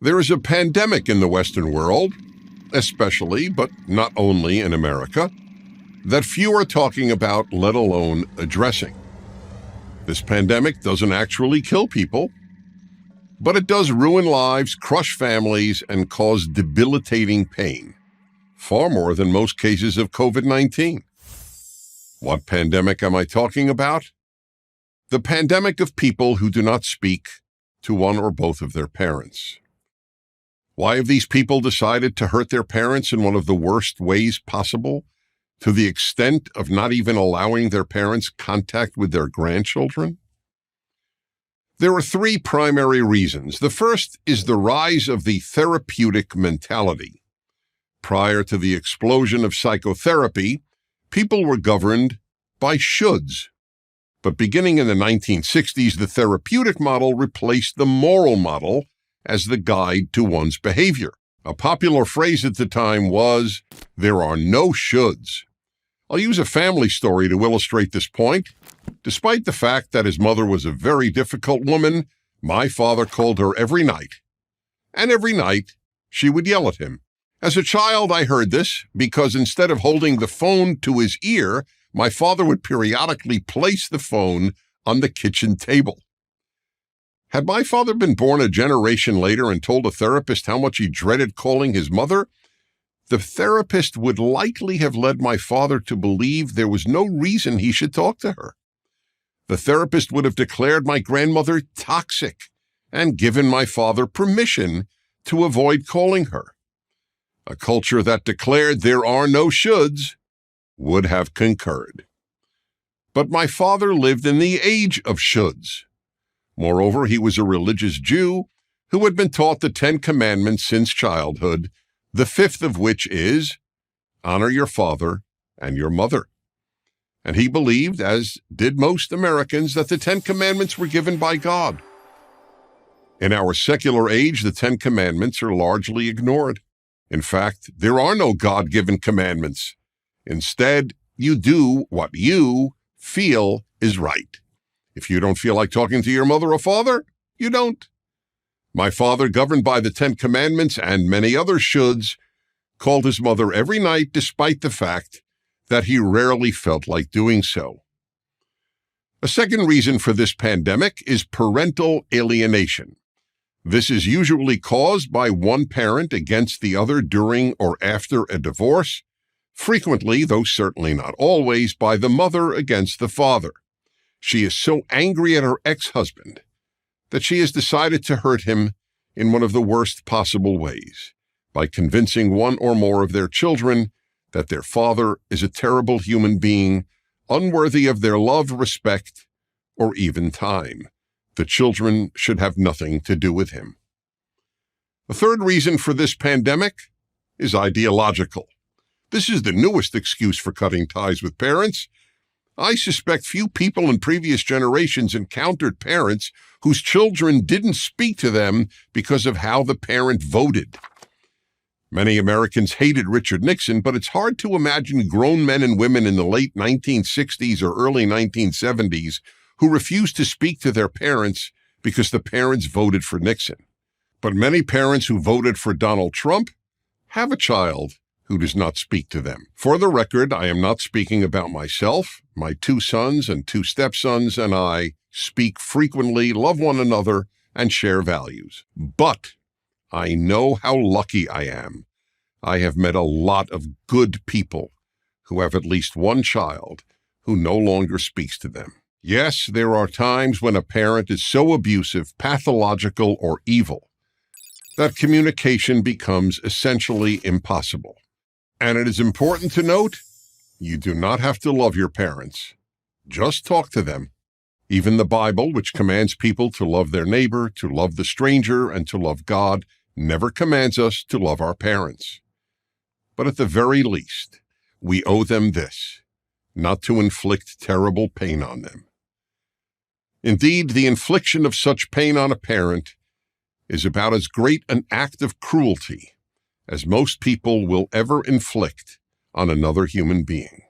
There is a pandemic in the Western world, especially, but not only in America, that few are talking about, let alone addressing. This pandemic doesn't actually kill people, but it does ruin lives, crush families, and cause debilitating pain, far more than most cases of COVID-19. What pandemic am I talking about? The pandemic of people who do not speak to one or both of their parents. Why have these people decided to hurt their parents in one of the worst ways possible, to the extent of not even allowing their parents contact with their grandchildren? There are three primary reasons. The first is the rise of the therapeutic mentality. Prior to the explosion of psychotherapy, people were governed by shoulds. But beginning in the 1960s, the therapeutic model replaced the moral model as the guide to one's behavior. A popular phrase at the time was, "There are no shoulds." I'll use a family story to illustrate this point. Despite the fact that his mother was a very difficult woman, my father called her every night. And every night, she would yell at him. As a child, I heard this because instead of holding the phone to his ear, my father would periodically place the phone on the kitchen table. Had my father been born a generation later and told a therapist how much he dreaded calling his mother, the therapist would likely have led my father to believe there was no reason he should talk to her. The therapist would have declared my grandmother toxic and given my father permission to avoid calling her. A culture that declared there are no shoulds would have concurred. But my father lived in the age of shoulds. Moreover, he was a religious Jew who had been taught the 10 Commandments since childhood, the fifth of which is, honor your father and your mother. And he believed, as did most Americans, that the 10 Commandments were given by God. In our secular age, the 10 Commandments are largely ignored. In fact, there are no God-given commandments. Instead, you do what you feel is right. If you don't feel like talking to your mother or father, you don't. My father, governed by the 10 Commandments and many other shoulds, called his mother every night despite the fact that he rarely felt like doing so. A second reason for this pandemic is parental alienation. This is usually caused by one parent against the other during or after a divorce, frequently, though certainly not always, by the mother against the father. She is so angry at her ex-husband that she has decided to hurt him in one of the worst possible ways, by convincing one or more of their children that their father is a terrible human being, unworthy of their love, respect, or even time. The children should have nothing to do with him. The third reason for this pandemic is ideological. This is the newest excuse for cutting ties with parents. I suspect few people in previous generations encountered parents whose children didn't speak to them because of how the parent voted. Many Americans hated Richard Nixon, but it's hard to imagine grown men and women in the late 1960s or early 1970s who refused to speak to their parents because the parents voted for Nixon. But many parents who voted for Donald Trump have a child who does not speak to them. For the record, I am not speaking about myself. My 2 sons and 2 stepsons and I speak frequently, love one another, and share values. But I know how lucky I am. I have met a lot of good people who have at least one child who no longer speaks to them. Yes, there are times when a parent is so abusive, pathological, or evil that communication becomes essentially impossible. And it is important to note, you do not have to love your parents. Just talk to them. Even the Bible, which commands people to love their neighbor, to love the stranger, and to love God, never commands us to love our parents. But at the very least, we owe them this, not to inflict terrible pain on them. Indeed, the infliction of such pain on a parent is about as great an act of cruelty as most people will ever inflict on another human being.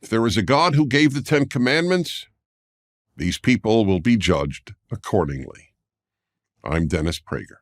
If there is a God who gave the 10 Commandments, these people will be judged accordingly. I'm Dennis Prager.